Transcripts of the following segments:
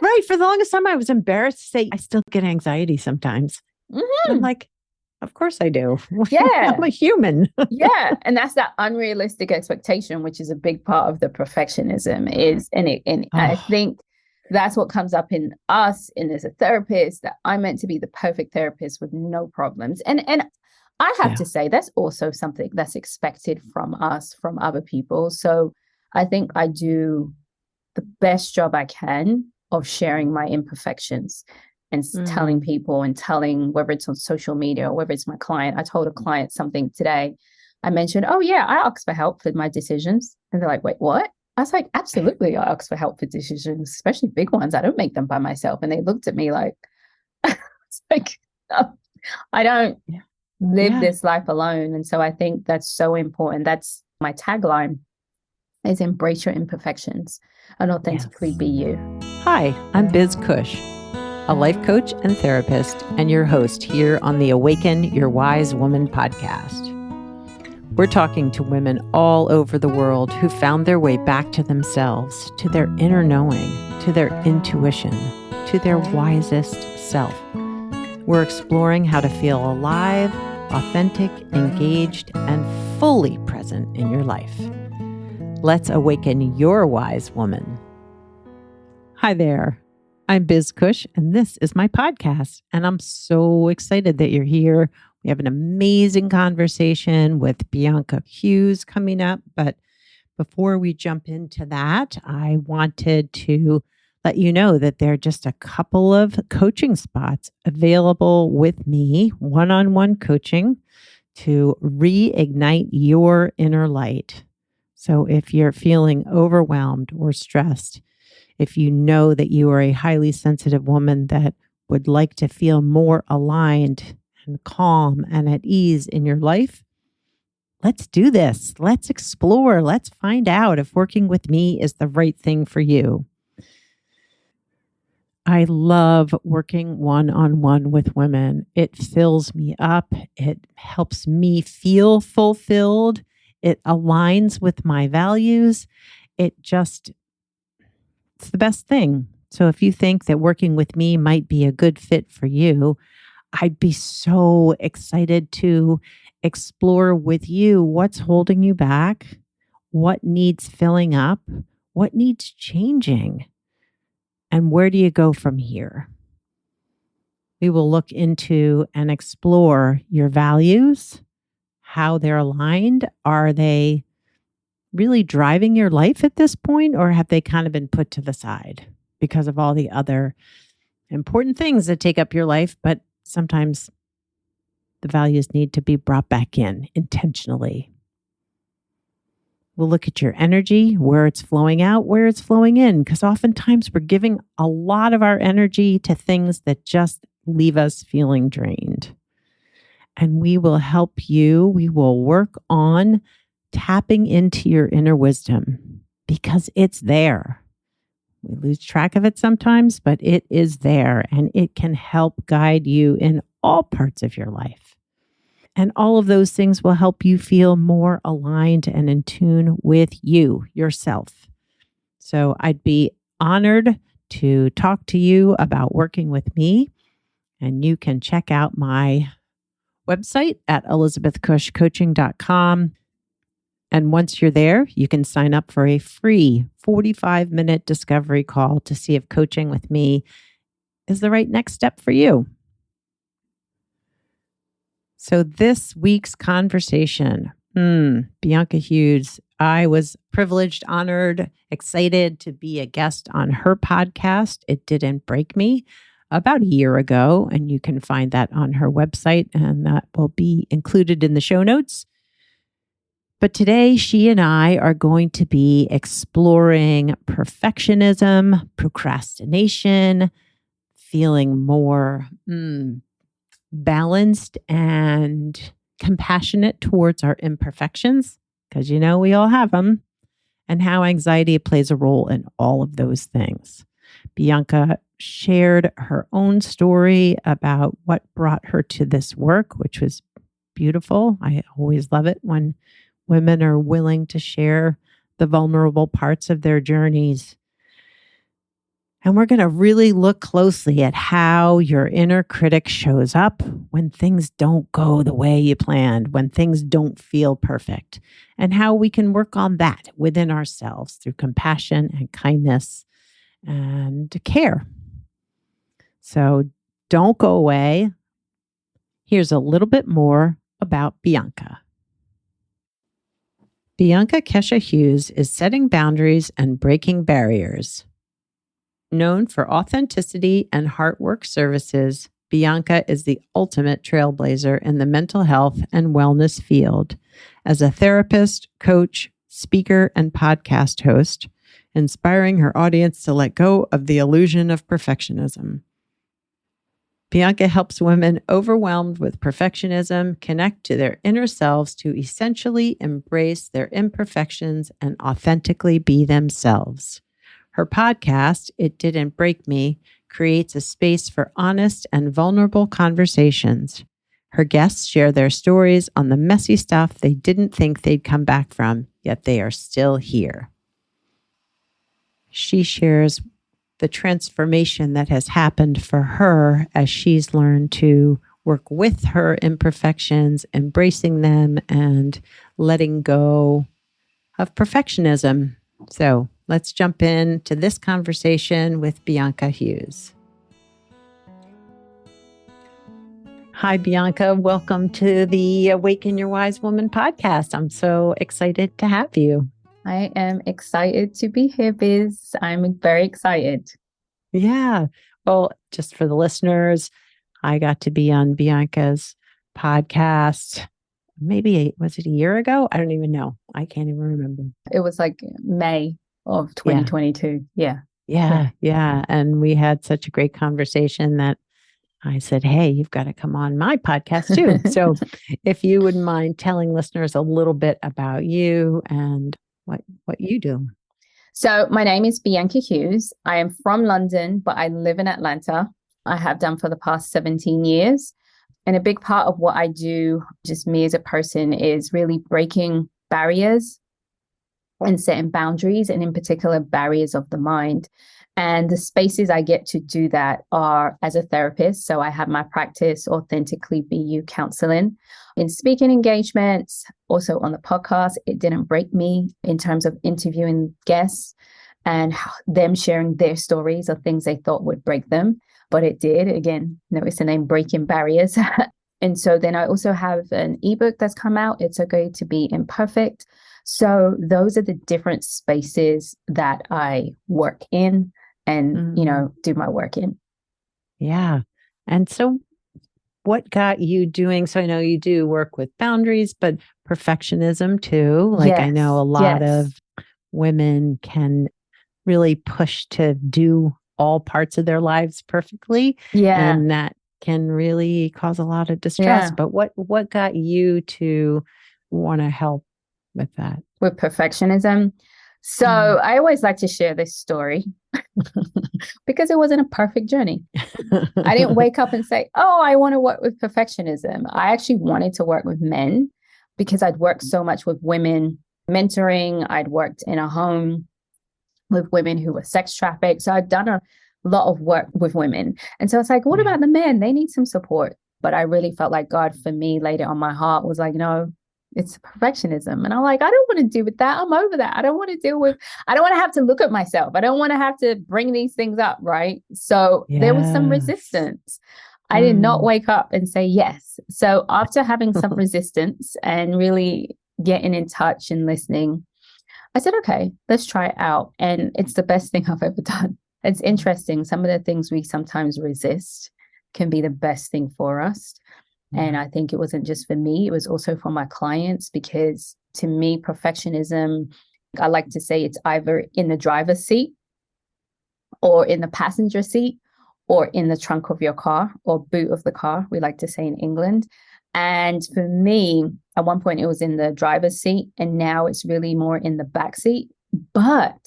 Right. For the longest time, I was embarrassed to say I still get anxiety sometimes. Mm-hmm. I'm like, of course I do. Yeah. I'm a human. Yeah. And that's that unrealistic expectation, which is a big part of the perfectionism and I Oh, think that's what comes up in us and as a therapist, that I'm meant to be the perfect therapist with no problems. And I have yeah. to say that's also something that's expected from us, from other people. So I think I do the best job I can of sharing my imperfections and telling Mm. people and telling, whether it's on social media or whether it's my client. I told a client something today. I mentioned, oh, yeah, I ask for help for my decisions. And they're like, wait, what? I was like, absolutely, I ask for help for decisions, especially big ones. I don't make them by myself. And they looked at me like, it's like, no, I don't Yeah. live Yeah. this life alone. And so I think that's so important. That's my tagline, is embrace your imperfections and Yes. authentically be you. Hi, I'm Biz Cush, a life coach and therapist, and your host here on the Awaken Your Wise Woman podcast. We're talking to women all over the world who found their way back to themselves, to their inner knowing, to their intuition, to their wisest self. We're exploring how to feel alive, authentic, engaged, and fully present in your life. Let's awaken your wise woman. Hi there. I'm Biz Cush, and this is my podcast. And I'm so excited that you're here. We have an amazing conversation with Bianca Hughes coming up. But before we jump into that, I wanted to let you know that there are just a couple of coaching spots available with me, one-on-one coaching to reignite your inner light. So if you're feeling overwhelmed or stressed, if you know that you are a highly sensitive woman that would like to feel more aligned and calm and at ease in your life, let's do this. Let's explore. Let's find out if working with me is the right thing for you. I love working one-on-one with women. It fills me up. It helps me feel fulfilled. It aligns with my values. It's the best thing. So if you think that working with me might be a good fit for you, I'd be so excited to explore with you what's holding you back, what needs filling up, what needs changing, and where do you go from here? We will look into and explore your values, how they're aligned. Are they really driving your life at this point, or have they kind of been put to the side because of all the other important things that take up your life? But sometimes the values need to be brought back in intentionally. We'll look at your energy, where it's flowing out, where it's flowing in, because oftentimes we're giving a lot of our energy to things that just leave us feeling drained. And we will help you. We will work on tapping into your inner wisdom because it's there. We lose track of it sometimes, but it is there and it can help guide you in all parts of your life. And all of those things will help you feel more aligned and in tune with you, yourself. So I'd be honored to talk to you about working with me. And you can check out my website at elizabethcushcoaching.com. And once you're there, you can sign up for a free 45-minute discovery call to see if coaching with me is the right next step for you. So this week's conversation, Bianca Hughes, I was privileged, honored, excited to be a guest on her podcast, It Didn't Break Me, about a year ago. And you can find that on her website, and that will be included in the show notes. But today, she and I are going to be exploring perfectionism, procrastination, feeling more balanced and compassionate towards our imperfections, because we all have them, and how anxiety plays a role in all of those things. Bianca shared her own story about what brought her to this work, which was beautiful. I always love it when women are willing to share the vulnerable parts of their journeys. And we're going to really look closely at how your inner critic shows up when things don't go the way you planned, when things don't feel perfect, and how we can work on that within ourselves through compassion and kindness and care. So don't go away. Here's a little bit more about Bianca. Bianca Kesha Hughes is setting boundaries and breaking barriers. Known for authenticity and heart work services, Bianca is the ultimate trailblazer in the mental health and wellness field. As a therapist, coach, speaker, and podcast host, inspiring her audience to let go of the illusion of perfectionism. Bianca helps women overwhelmed with perfectionism connect to their inner selves to essentially embrace their imperfections and authentically be themselves. Her podcast, It Didn't Break Me, creates a space for honest and vulnerable conversations. Her guests share their stories on the messy stuff they didn't think they'd come back from, yet they are still here. She shares the transformation that has happened for her as she's learned to work with her imperfections, embracing them, and letting go of perfectionism. So let's jump into this conversation with Bianca Hughes. Hi, Bianca. Welcome to the Awaken Your Wise Woman podcast. I'm so excited to have you. I am excited to be here, Biz. I'm very excited. Yeah. Well, just for the listeners, I got to be on Bianca's podcast. Maybe, was it a year ago? I don't even know. I can't even remember. It was like May of 2022. Yeah. And we had such a great conversation that I said, hey, you've got to come on my podcast too. So if you wouldn't mind telling listeners a little bit about you and what you do. So my name is Bianca Hughes. I am from London, but I live in Atlanta. I have done for the past 17 years. And a big part of what I do, just me as a person, is really breaking barriers and setting boundaries, and in particular, barriers of the mind. And the spaces I get to do that are as a therapist. So I have my practice, Authentically Be You Counseling, in speaking engagements, also on the podcast, It Didn't Break Me, in terms of interviewing guests and them sharing their stories of things they thought would break them. But it did. Again, notice the name Breaking Barriers. And so then I also have an ebook that's come out. It's okay to be imperfect. So those are the different spaces that I work in and, do my work in. Yeah. And so what got you doing? So I know you do work with boundaries, but perfectionism too. Like I know a lot of women can really push to do all parts of their lives perfectly. Yeah. And that can really cause a lot of distress. Yeah. But what got you to want to help with that? With perfectionism. So I always like to share this story because it wasn't a perfect journey. I didn't wake up and say, oh, I want to work with perfectionism. I actually wanted to work with men because I'd worked so much with women, mentoring. I'd worked in a home with women who were sex trafficked. So I'd done a lot of work with women. And so it's like, what about the men? They need some support. But I really felt like God, for me, laid it on my heart, was like, no, it's perfectionism. And I'm like, I don't want to deal with that. I'm over that. I don't want to have to look at myself. I don't want to have to bring these things up. Right. So there was some resistance. I did not wake up and say yes. So after having some resistance and really getting in touch and listening, I said, okay, let's try it out. And it's the best thing I've ever done. It's interesting. Some of the things we sometimes resist can be the best thing for us. And I think it wasn't just for me, it was also for my clients, because to me, perfectionism, I like to say it's either in the driver's seat or in the passenger seat or in the trunk of your car or boot of the car, we like to say in England. And for me, at one point it was in the driver's seat, and now it's really more in the back seat, but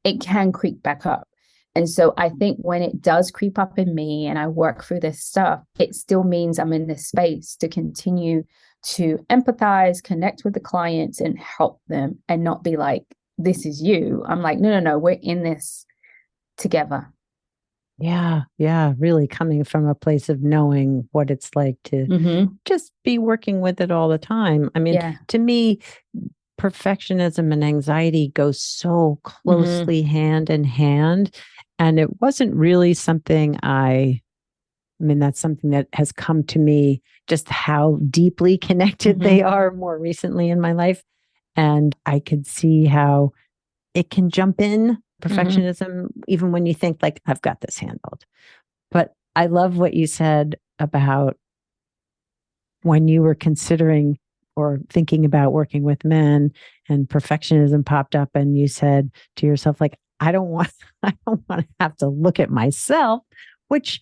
it can creep back up. And so I think when it does creep up in me and I work through this stuff, it still means I'm in this space to continue to empathize, connect with the clients and help them, and not be like, this is you. I'm like, no, we're in this together. Yeah. Yeah. Really coming from a place of knowing what it's like to Mm-hmm. just be working with it all the time. I mean, Yeah. to me, perfectionism and anxiety go so Mm-hmm. closely hand in hand. And it wasn't really something I mean, that's something that has come to me just how deeply connected they Mm-hmm. are more recently in my life. And I could see how it can jump in Mm-hmm. perfectionism, even when you think, like, I've got this handled. But I love what you said about when you were considering or thinking about working with men and perfectionism popped up and you said to yourself, like, I don't want, I don't want to have to look at myself, which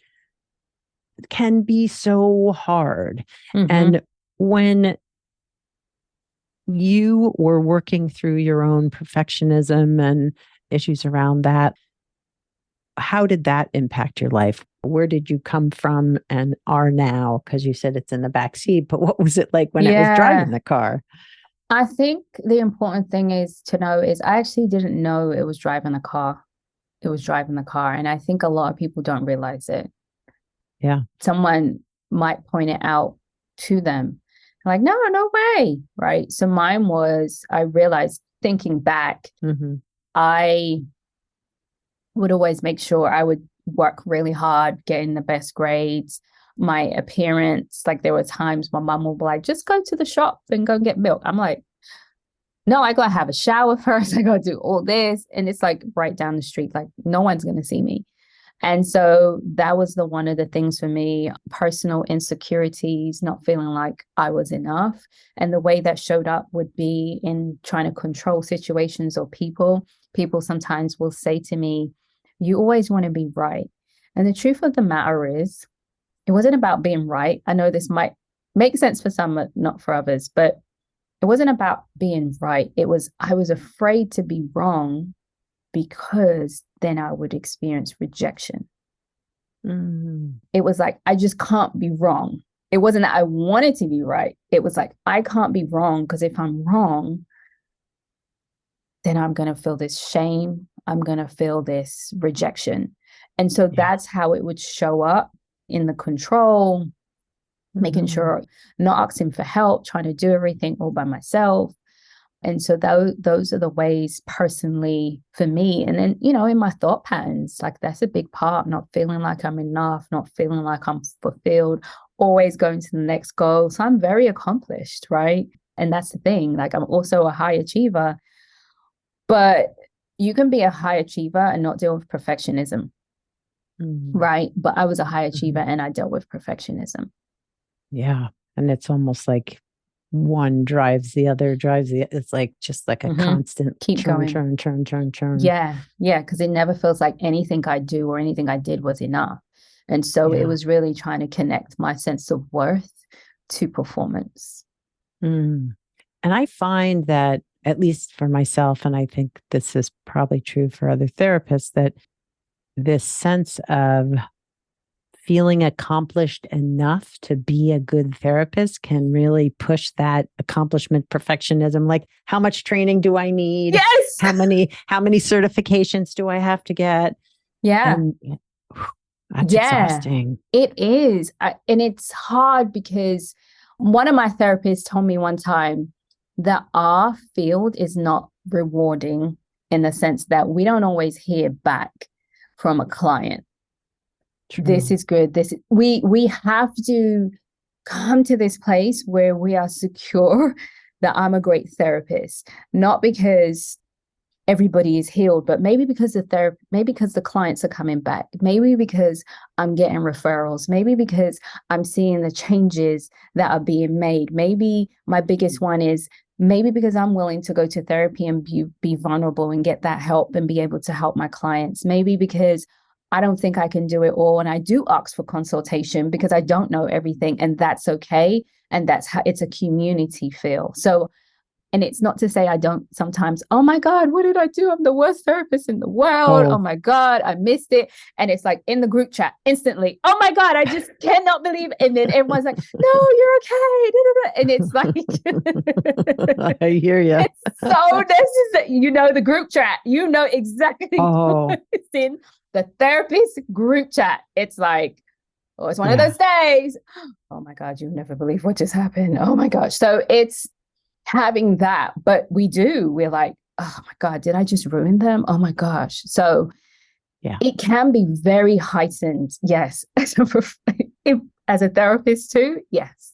can be so hard. Mm-hmm. And when you were working through your own perfectionism and issues around that, how did that impact your life? Where did you come from and are now? Because you said it's in the back seat, but what was it like when it was driving Yeah. the car? I think the important thing is to know is I actually didn't know it was driving the car. It was driving the car. And I think a lot of people don't realize it. Yeah. Someone might point it out to them. Like, no, no way. Right. So mine was, I realized thinking back, Hmm. I would always make sure I would work really hard, getting the best grades. My appearance, like there were times my mom would be like, just go to the shop and go and get milk. I'm like, no, I gotta have a shower first. I gotta do all this. And it's like right down the street, like no one's gonna see me. And so that was the one of the things for me, personal insecurities, not feeling like I was enough. And the way that showed up would be in trying to control situations or people. People sometimes will say to me, you always want to be right. And the truth of the matter is, it wasn't about being right. I know this might make sense for some, but not for others, but it wasn't about being right. It was, I was afraid to be wrong because then I would experience rejection. Mm. It was like, I just can't be wrong. It wasn't that I wanted to be right. It was like, I can't be wrong because if I'm wrong, then I'm going to feel this shame. I'm going to feel this rejection. And so Yeah. that's how it would show up in the control, making Hmm. sure not asking for help, trying to do everything all by myself. And so those are the ways personally for me. And then, in my thought patterns, like that's a big part, not feeling like I'm enough, not feeling like I'm fulfilled, always going to the next goal. So I'm very accomplished, right? And that's the thing. Like I'm also a high achiever, but you can be a high achiever and not deal with perfectionism, Hmm. right? But I was a high achiever Hmm. and I dealt with perfectionism. Yeah. And it's almost like one drives the other, drives the, it's like just like a Mm-hmm. constant Keep churn, going. churn, churn, churn, churn. Yeah, yeah, because it never feels like anything I do or anything I did was enough. And so it Yeah. was really trying to connect my sense of worth to performance. Mm. And I find that, at least for myself, and I think this is probably true for other therapists, that this sense of feeling accomplished enough to be a good therapist can really push that accomplishment perfectionism. Like, how much training do I need? Yes. How many certifications do I have to get? Yeah. And that's Yeah, exhausting. it is. And it's hard because one of my therapists told me one time that our field is not rewarding in the sense that we don't always hear back from a client. This True. is good. We have to come to this place where we are secure that I'm a great therapist, not because everybody is healed, but maybe because maybe because the clients are coming back, maybe because I'm getting referrals, maybe because I'm seeing the changes that are being made. Maybe my biggest one is maybe because I'm willing to go to therapy and be vulnerable and get that help and be able to help my clients. Maybe because I don't think I can do it all. And I do ask for consultation because I don't know everything. And that's okay. And that's how it's a community feel. So and it's not to say I don't sometimes, oh my God, what did I do? I'm the worst therapist in the world. Oh Oh, my God, I missed it. And it's like in the group chat instantly, oh my God, I just cannot believe it. And then everyone's like, no, you're okay. And it's like, I hear you. it's so necessary. The group chat, exactly what Oh, it's in. the therapist group chat, it's like, oh, it's one of Yeah. those days. Oh my God, you'll never believe what just happened. Oh my gosh. So it's having that, but we're like, oh my God, did I just ruin them? Oh my gosh. So Yeah. it can be very heightened. Yes. As a therapist too. Yes.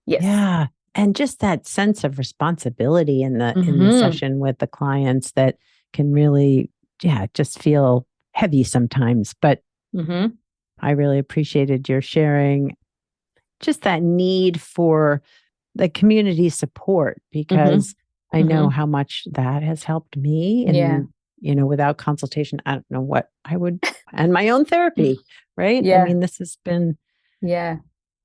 Yes. Yeah. And just that sense of responsibility in the Mm-hmm. session with the clients that can really, yeah, just feel heavy sometimes. But Mm-hmm. I really appreciated your sharing just that need for the community support Mm-hmm. because I know Mm-hmm. how much that has helped me. Yeah. And, without consultation, I don't know what I would, and my own therapy, right? I Yeah. mean, this has been, Yeah.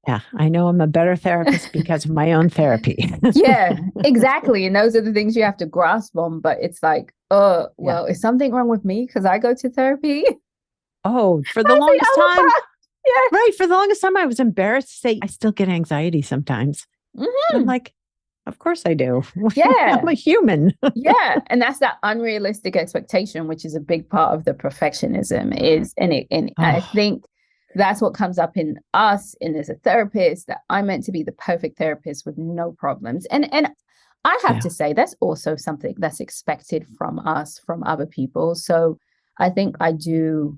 yeah, I know I'm a better therapist because of my own therapy. Yeah, exactly. And those are the things you have to grasp on. But it's like, oh, Yeah. well, is something wrong with me because I go to therapy? Oh, for the I think longest I'm a time, bad. right? For the longest time, I was embarrassed to say I still get anxiety sometimes. Yeah. And I'm Hmm. like, of course I do. I'm Yeah. a human. Yeah. And that's that unrealistic expectation, which is a big part of the perfectionism is, and I Oh, think that's what comes up in us and as a therapist that I'm meant to be the perfect therapist with no problems. And I have yeah. to say that's also something that's expected from us, from other people. So I think I do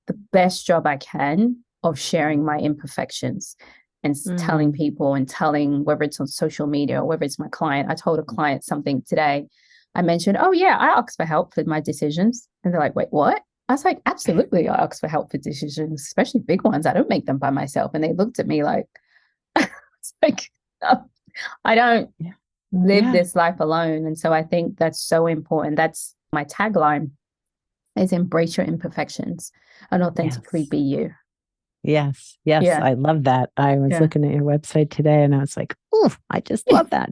the best job I can of sharing my imperfections and telling Mm. people and telling whether it's on social media or whether it's my client. I told a client something today. I mentioned, oh yeah, I ask for help with my decisions. And they're like, wait, what? I was like, absolutely, I ask for help for decisions, especially big ones. I don't make them by myself. And they looked at me like, it's like, no, I don't Yeah. live Yeah. this life alone. And so I think that's so important. That's my tagline is embrace your imperfections and authentically Yes. be you. Yes. Yes. Yeah. I love that. I was Yeah. looking at your website today and I was like, oh, I just love that.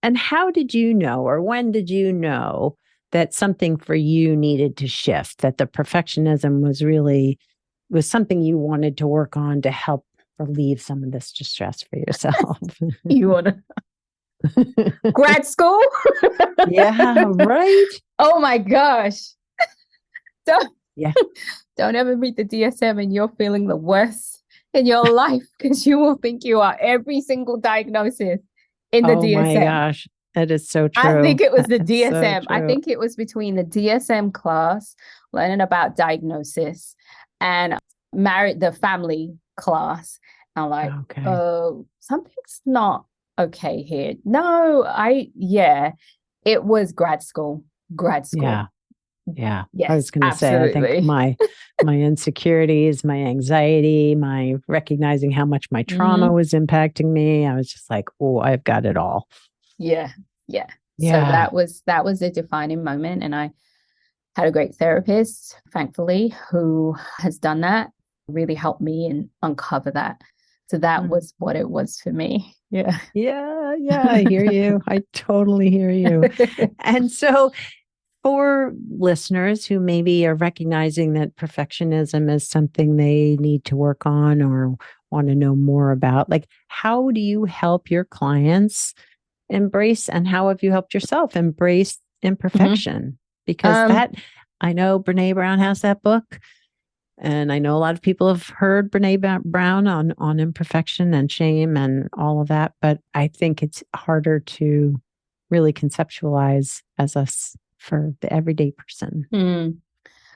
And how did you know, or when did you know that something for you needed to shift, that the perfectionism was something you wanted to work on to help relieve some of this distress for yourself? You want to grad school? Yeah, right. Oh my gosh. Don't, Yeah. don't ever read the DSM and you're feeling the worst in your life because you will think you are every single diagnosis in the Oh my DSM. gosh. That is so I think true. it was That the is so DSM. I true. think it was between the DSM class, learning about diagnosis, and married the family class. I'm like, Okay. oh, something's not okay here. No, yeah, it was grad school. Grad Yeah. school. Yeah. I Yes, was going to say, I think absolutely. my insecurities, my anxiety, my recognizing how much my trauma Hmm. was impacting me, I was just like, oh, I've got it all. Yeah, yeah. So Yeah. that was a defining moment, and I had a great therapist, thankfully, who has done that, really helped me and uncover that. So that Mm. was what it was for me. Yeah. Yeah. Yeah. I hear you. I totally hear you. And so, for listeners who maybe are recognizing that perfectionism is something they need to work on or want to know more about, like, how do you help your clients embrace, and how have you helped yourself embrace Mhm. imperfection? Because Um, that, I know Brene Brown has that book, and I know a lot of people have heard Brown on imperfection and shame and all of that, but I think it's harder to really conceptualize as us for the everyday person. hmm.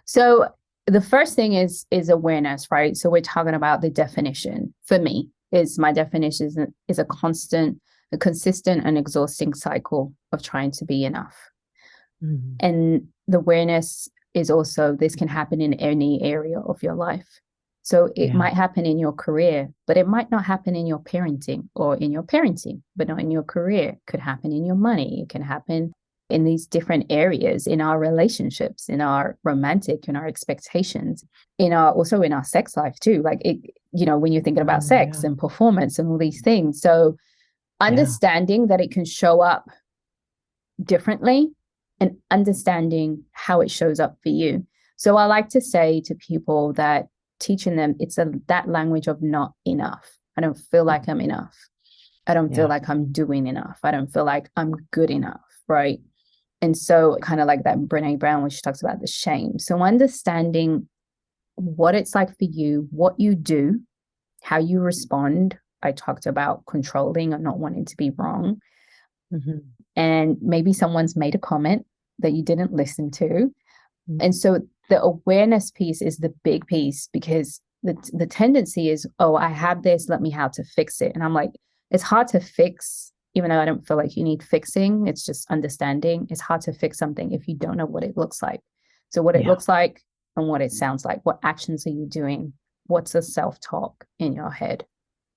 So the first thing is awareness, right? So we're talking about the definition. For me, is my definition is a consistent and exhausting cycle of trying to be enough. Mhm. And the awareness is also this can happen in any area of your life. So it Yeah. might happen in your career, but it might not happen in your parenting, or in your parenting, but not in your career. It could happen in your money. It can happen in these different areas, in our relationships, in our romantic, in our expectations, in our sex life too. Like it, when you're thinking about Oh, sex yeah. and performance and all these things. So Yeah. understanding that it can show up differently and understanding how it shows up for you. So I like to say to people that teaching them that language of not enough. I don't feel like I'm enough. I don't feel Yeah. like I'm doing enough. I don't feel like I'm good enough, right? And so kind of like that Brene Brown, when she talks about the shame. So understanding what it's like for you, what you do, how you respond. I talked about controlling and not wanting to be wrong. Mm-hmm. And maybe someone's made a comment that you didn't listen to. Mm-hmm. And so the awareness piece is the big piece, because the tendency is, oh, I have this, let me how to fix it. And I'm like, it's hard to fix, even though I don't feel like you need fixing. It's just understanding. It's hard to fix something if you don't know what it looks like. So what it looks like and what it sounds like, what actions are you doing? What's the self-talk in your head?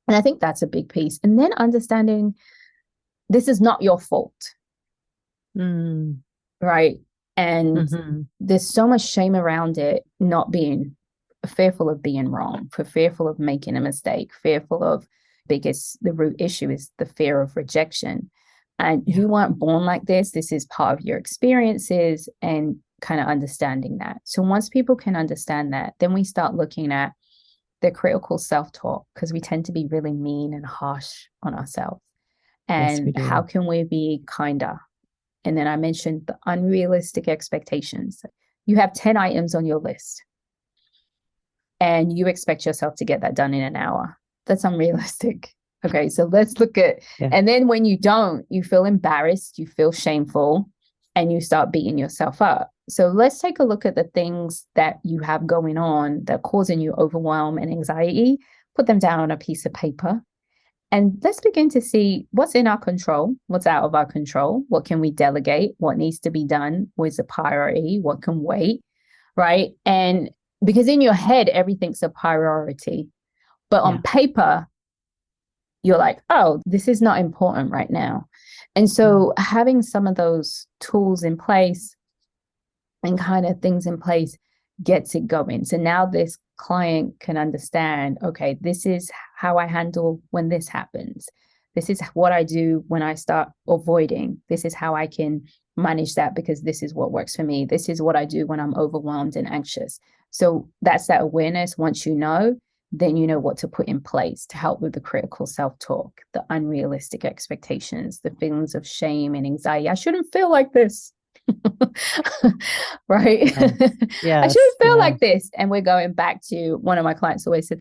And I think that's a big piece. And then understanding this is not your fault. Mm. Right. And Mm-hmm. there's so much shame around it, not being fearful of being wrong, fearful of making a mistake, fearful of the root issue is the fear of rejection. And you weren't born like this. This is part of your experiences, and kind of understanding that. So once people can understand that, then we start looking at the critical self-talk, because we tend to be really mean and harsh on ourselves. Yes, we And how do. can we be kinder? And then I mentioned the unrealistic expectations. You have 10 items on your list and you expect yourself to get that done in an hour. That's unrealistic. Okay, so let's look at, and then when you don't, you feel embarrassed, you feel shameful, and you start beating yourself up. So let's take a look at the things that you have going on that are causing you overwhelm and anxiety. Put them down on a piece of paper. And let's begin to see what's in our control, what's out of our control, what can we delegate, what needs to be done, what's a priority, what can wait, right? And because in your head, everything's a priority. But on paper, you're like, oh, this is not important right now. And so having some of those tools in place and kind of things in place gets it going. So now this client can understand, okay, this is how I handle when this happens. This is what I do when I start avoiding. This is how I can manage that, because this is what works for me. This is what I do when I'm overwhelmed and anxious. So that's that awareness. Once you know, then you know what to put in place to help with the critical self-talk, the unrealistic expectations, the feelings of shame and anxiety. I shouldn't feel like this. Right? I shouldn't feel like this. And we're going back to one of my clients always said,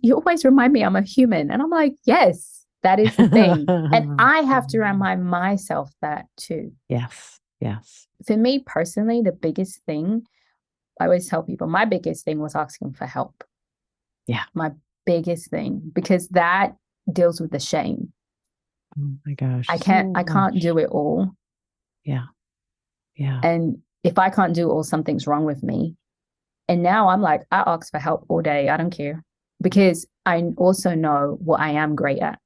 you always remind me I'm a human. And I'm like, yes, that is the thing. And I have to remind myself that too. Yes. For me personally, the biggest thing, I always tell people, my biggest thing was asking for help. Yeah. My biggest thing, because that deals with the shame. Oh my gosh. I can't do it all. Yeah. And if I can't do it all, something's wrong with me. And now I'm like, I ask for help all day. I don't care, because I also know what I am great at.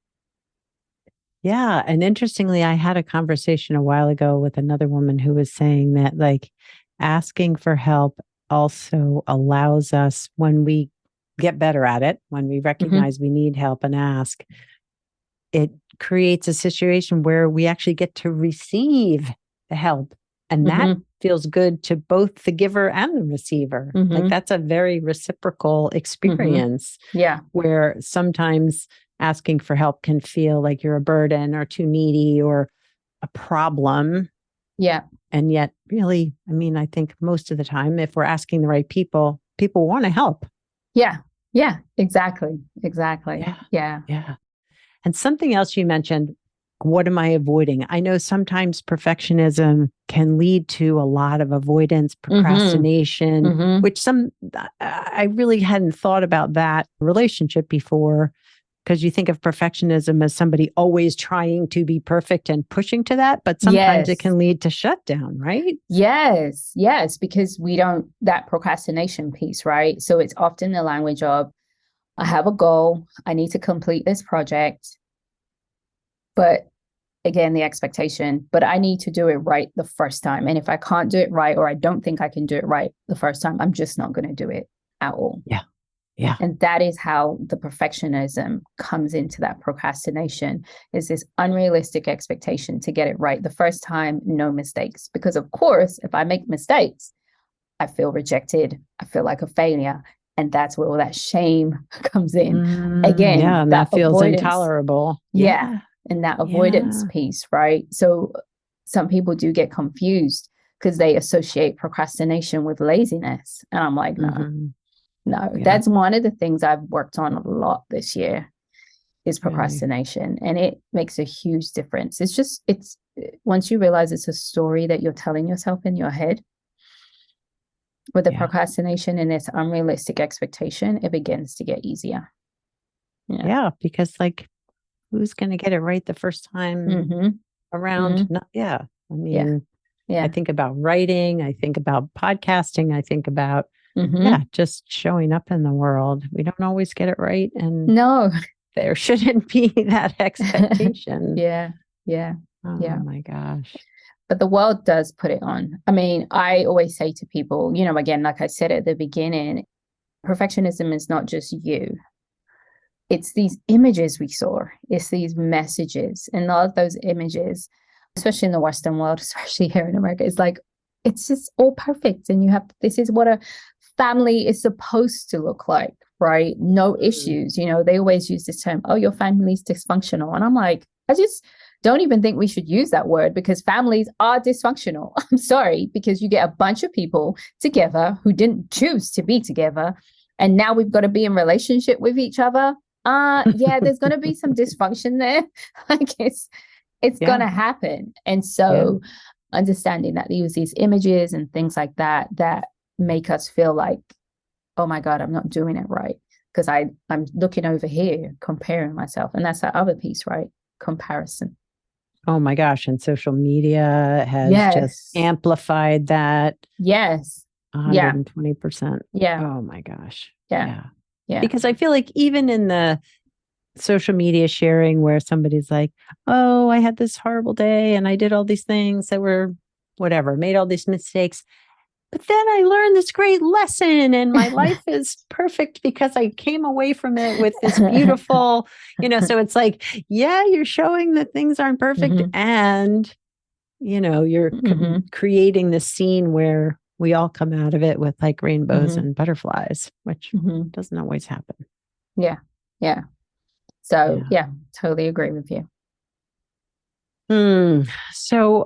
Yeah. And interestingly, I had a conversation a while ago with another woman who was saying that, like, asking for help also allows us, when we get better at it, when we recognize we need help and ask, it creates a situation where we actually get to receive the help. And that feels good to both the giver and the receiver. Like, that's a very reciprocal experience. Yeah. Where sometimes asking for help can feel like you're a burden or too needy or a problem. Yeah. And yet, really, I mean, I think most of the time, if we're asking the right people, people want to help. Yeah. Yeah. Exactly. Yeah. And something else you mentioned, what am I avoiding? I know sometimes perfectionism can lead to a lot of avoidance, procrastination, which I really hadn't thought about that relationship before, because you think of perfectionism as somebody always trying to be perfect and pushing to that, but sometimes it can lead to shutdown, right? Yes, because we don't, that procrastination piece, right? So it's often the language of, I have a goal, I need to complete this project, but again, the expectation, but I need to do it right the first time. And if I can't do it right, or I don't think I can do it right the first time, I'm just not going to do it at all. Yeah. And that is how the perfectionism comes into that procrastination, is this unrealistic expectation to get it right the first time, no mistakes. Because of course, if I make mistakes, I feel rejected. I feel like a failure. And that's where all that shame comes in. Again, and that feels intolerable. Yeah. And that avoidance piece, right? So some people do get confused because they associate procrastination with laziness. And I'm like, no. No, Yeah. that's one of the things I've worked on a lot this year is Really. procrastination. And it makes a huge difference. It's once you realize it's a story that you're telling yourself in your head with the Yeah. procrastination and this unrealistic expectation, it begins to get easier. Yeah. Yeah. Because like, who's going to get it right the first time Mm-hmm. around? Mm-hmm. No, yeah. I Yeah. mean, I Yeah. think about writing, I think about podcasting, I think about, yeah, Mm-hmm. just showing up in the world. We don't always get it right. And No. there shouldn't be that expectation. Yeah. Yeah. Oh Yeah. my gosh. But the world does put it on. I mean, I always say to people, again, like I said at the beginning, perfectionism is not just you. It's these images we saw, it's these messages. And a lot of those images, especially in the Western world, especially here in America, it's like, it's just all perfect. And this is what a family is supposed to look like, right? No Mm. issues. They always use this term, oh, your family's dysfunctional. And I'm like, I just don't even think we should use that word because families are dysfunctional. I'm sorry, because you get a bunch of people together who didn't choose to be together. And now we've got to be in relationship with each other. Yeah, there's gonna be some dysfunction there. Like it's Yeah. gonna happen. And Yeah. so understanding that they use these images and things like that make us feel like, oh my God, I'm not doing it right. Because I'm looking over here, comparing myself. And that's that other piece, right? Comparison. Oh my gosh. And social media has just Yes. amplified that Yes. Yeah. 120%. Yeah. Oh my gosh. Yeah. Yeah. Yeah. Because I feel like even in the social media sharing where somebody's like, oh, I had this horrible day and I did all these things that were whatever, made all these mistakes. But then I learned this great lesson and my life is perfect because I came away from it with this beautiful, so it's like, yeah, you're showing that things aren't perfect. Mm-hmm. And, you're Mm-hmm. creating this scene where we all come out of it with like rainbows Mm-hmm. and butterflies, which Mm-hmm. doesn't always happen. Yeah. Yeah. So Yeah. yeah, totally agree with you. So,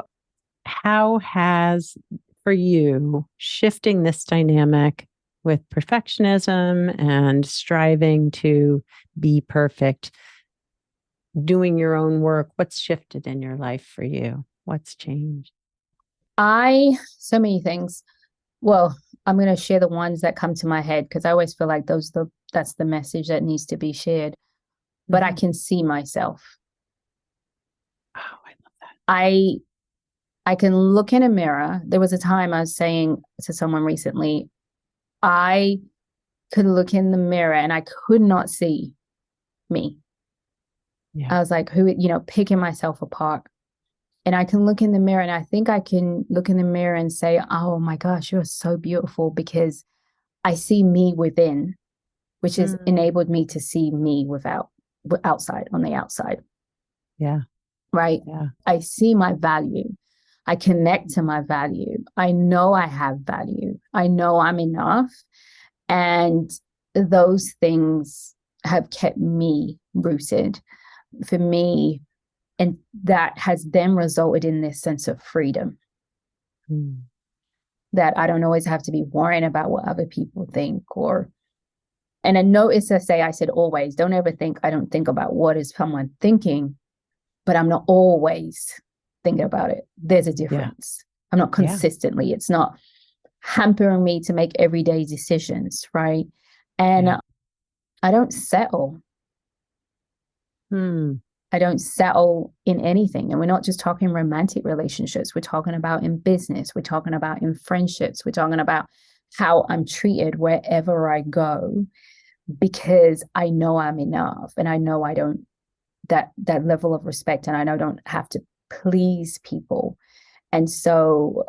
how has for you shifting this dynamic with perfectionism and striving to be perfect, doing your own work, what's shifted in your life for you? What's changed? So many things. Well, I'm going to share the ones that come to my head because I always feel like that's the message that needs to be shared. But I Mhm. can see myself. Oh, I love that. I can look in a mirror. There was a time I was saying to someone recently, I could look in the mirror and I could not see me. Yeah. I was like, who, picking myself apart. And I can look in the mirror and I think I can look in the mirror and say, oh my gosh, you're so beautiful because I see me within, which has Mm. enabled me to see me outside on the outside. Yeah. Right. Yeah. I see my value. I connect to my value. I know I have value. I know I'm enough. And those things have kept me rooted for me. And that has then resulted in this sense of freedom Mm. that I don't always have to be worrying about what other people think and I notice I said always, don't ever think I don't think about what is someone thinking, but I'm not always thinking about it. There's a Yeah. difference. I'm not Yeah. consistently. It's not hampering me to make everyday decisions, right? And Yeah. I don't settle. Hmm. I don't settle in anything. And we're not just talking romantic relationships. We're talking about in business. We're talking about in friendships. We're talking about how I'm treated wherever I go because I know I'm enough and I know I don't that level of respect and I know I don't have to please people. And so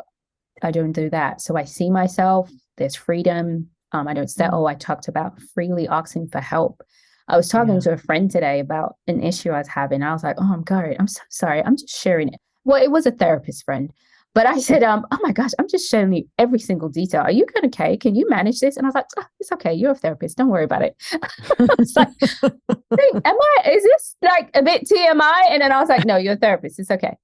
I don't do that. So I see myself, there's freedom. I don't settle. I talked about freely asking for help. I was talking Yeah. to a friend today about an issue I was having. I was like, oh, I'm good. I'm so sorry. I'm just sharing it. Well, it was a therapist friend. But I said, oh my gosh, I'm just showing you every single detail. Are you good? Okay. Can you manage this? And I was like, oh, it's okay. You're a therapist. Don't worry about it. It's like, is this like a bit TMI? And then I was like, no, you're a therapist. It's okay.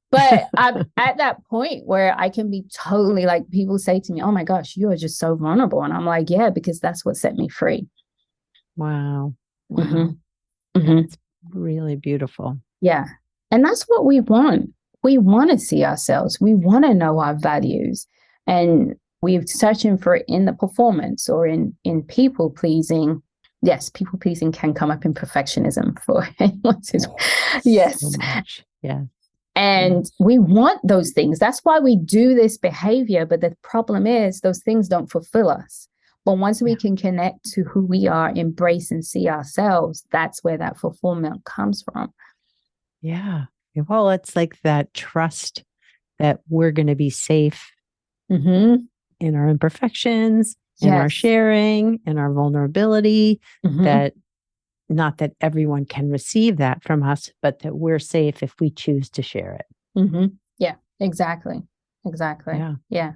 But I'm at that point where I can be totally like, people say to me, oh my gosh, you are just so vulnerable. And I'm like, yeah, because that's what set me free. Wow. Wow. Mm-hmm. Mm-hmm. That's really beautiful. Yeah. And that's what we want. We want to see ourselves. We want to know our values. And we're searching for it in the performance or in people pleasing. Yes, people pleasing can come up in perfectionism for anyone who's, yes. So much. Yeah. And we want those things. That's why we do this behavior. But the problem is those things don't fulfill us. But once we can connect to who we are, embrace and see ourselves, that's where that fulfillment comes from. Yeah. Well, it's like that trust that we're going to be safe in our imperfections, in our sharing, in our vulnerability, that not that everyone can receive that from us, but that we're safe if we choose to share it. Yeah, exactly. Exactly. Yeah.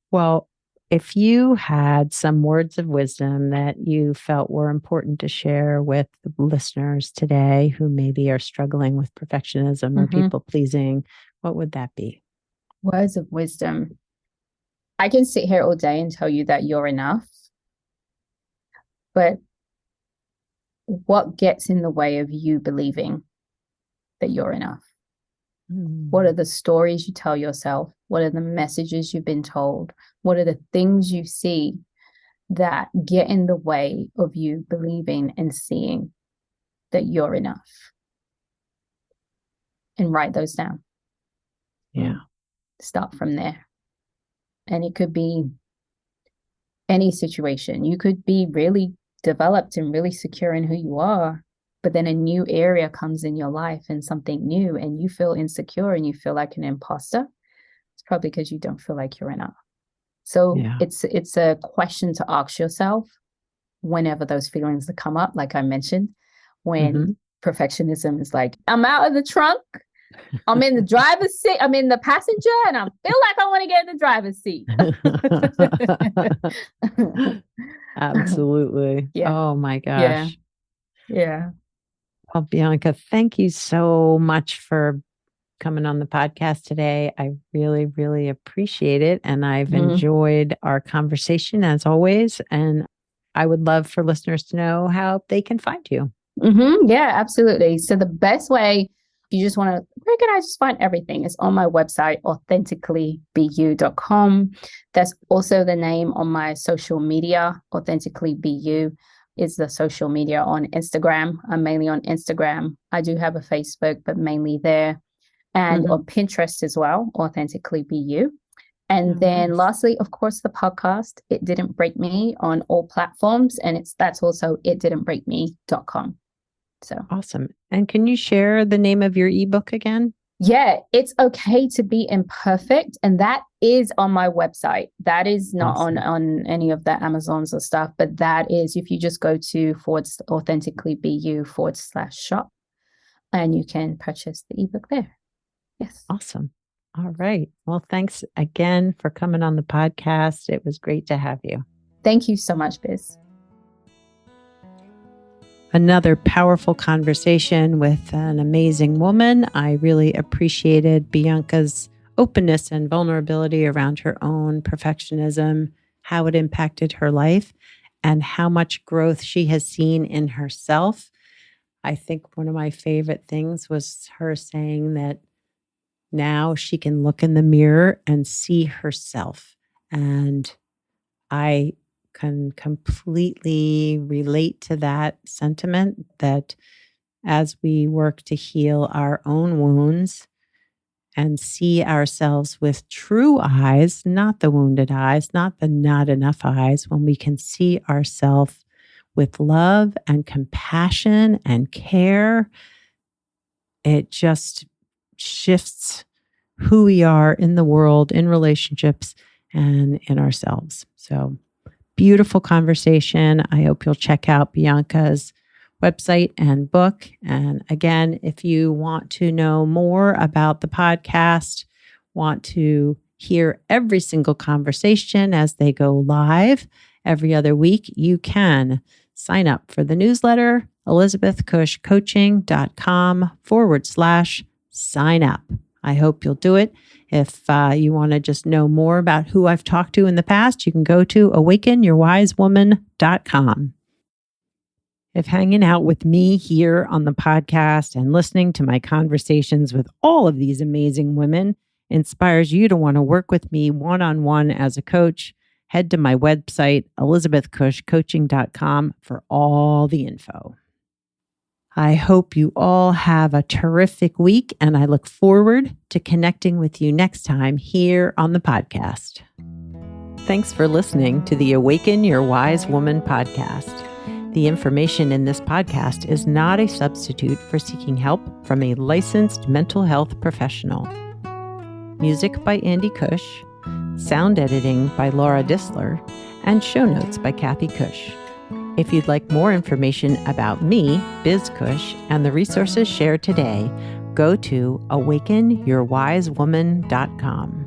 Well, if you had some words of wisdom that you felt were important to share with the listeners today who maybe are struggling with perfectionism or people pleasing, what would that be? Words of wisdom. I can sit here all day and tell you that you're enough, but what gets in the way of you believing that you're enough? What are the stories you tell yourself? What are the messages you've been told? What are the things you see that get in the way of you believing and seeing that you're enough? And write those down. Yeah. Start from there. And it could be any situation. You could be really developed and really secure in who you are, but then a new area comes in your life and something new, and you feel insecure and you feel like an imposter. It's probably because you don't feel like you're enough. So it's a question to ask yourself whenever those feelings that come up, like I mentioned, when perfectionism is like, I'm out of the trunk, I'm in the driver's seat, I'm in the passenger, and I feel like I want to get in the driver's seat. Absolutely. Yeah. Oh my gosh. Yeah. Well, Bianca, thank you so much for coming on the podcast today. I really, really appreciate it. And I've enjoyed our conversation as always. And I would love for listeners to know how they can find you. Yeah, absolutely. So the best way, if you just want to, where can I just find everything? It's on my website, authenticallybu.com. That's also the name on my social media. Authentically Be You is the social media on Instagram. I'm mainly on Instagram. I do have a Facebook, but mainly there. And on Pinterest as well, Authentically Be You. And then lastly, of course, the podcast, It Didn't Break Me, on all platforms. And that's also itdidn'tbreakme.com. So awesome. And can you share the name of your ebook again? Yeah, It's Okay to Be Imperfect. And that is on my website. That is not on any of the Amazons or stuff, but that is, if you just go to authenticallybu.com/shop, and you can purchase the ebook there. Yes. Awesome. All right. Well, thanks again for coming on the podcast. It was great to have you. Thank you so much, Biz. Another powerful conversation with an amazing woman. I really appreciated Bianca's openness and vulnerability around her own perfectionism, how it impacted her life, and how much growth she has seen in herself. I think one of my favorite things was her saying that now she can look in the mirror and see herself. And I can completely relate to that sentiment, that as we work to heal our own wounds and see ourselves with true eyes, not the wounded eyes, not the not enough eyes, when we can see ourselves with love and compassion and care, it just shifts who we are in the world, in relationships, and in ourselves. So beautiful conversation. I hope you'll check out Bianca's website and book. And again, if you want to know more about the podcast, want to hear every single conversation as they go live every other week, you can sign up for the newsletter elizabethcushcoaching.com/sign up. I hope you'll do it. If you want to just know more about who I've talked to in the past, you can go to awakenyourwisewoman.com. If hanging out with me here on the podcast and listening to my conversations with all of these amazing women inspires you to want to work with me one-on-one as a coach, head to my website, elizabethcushcoaching.com, for all the info. I hope you all have a terrific week, and I look forward to connecting with you next time here on the podcast. Thanks for listening to the Awaken Your Wise Woman podcast. The information in this podcast is not a substitute for seeking help from a licensed mental health professional. Music by Andy Cush, sound editing by Laura Disler, and show notes by Kathy Cush. If you'd like more information about me, Biz Cush, and the resources shared today, go to awakenyourwisewoman.com.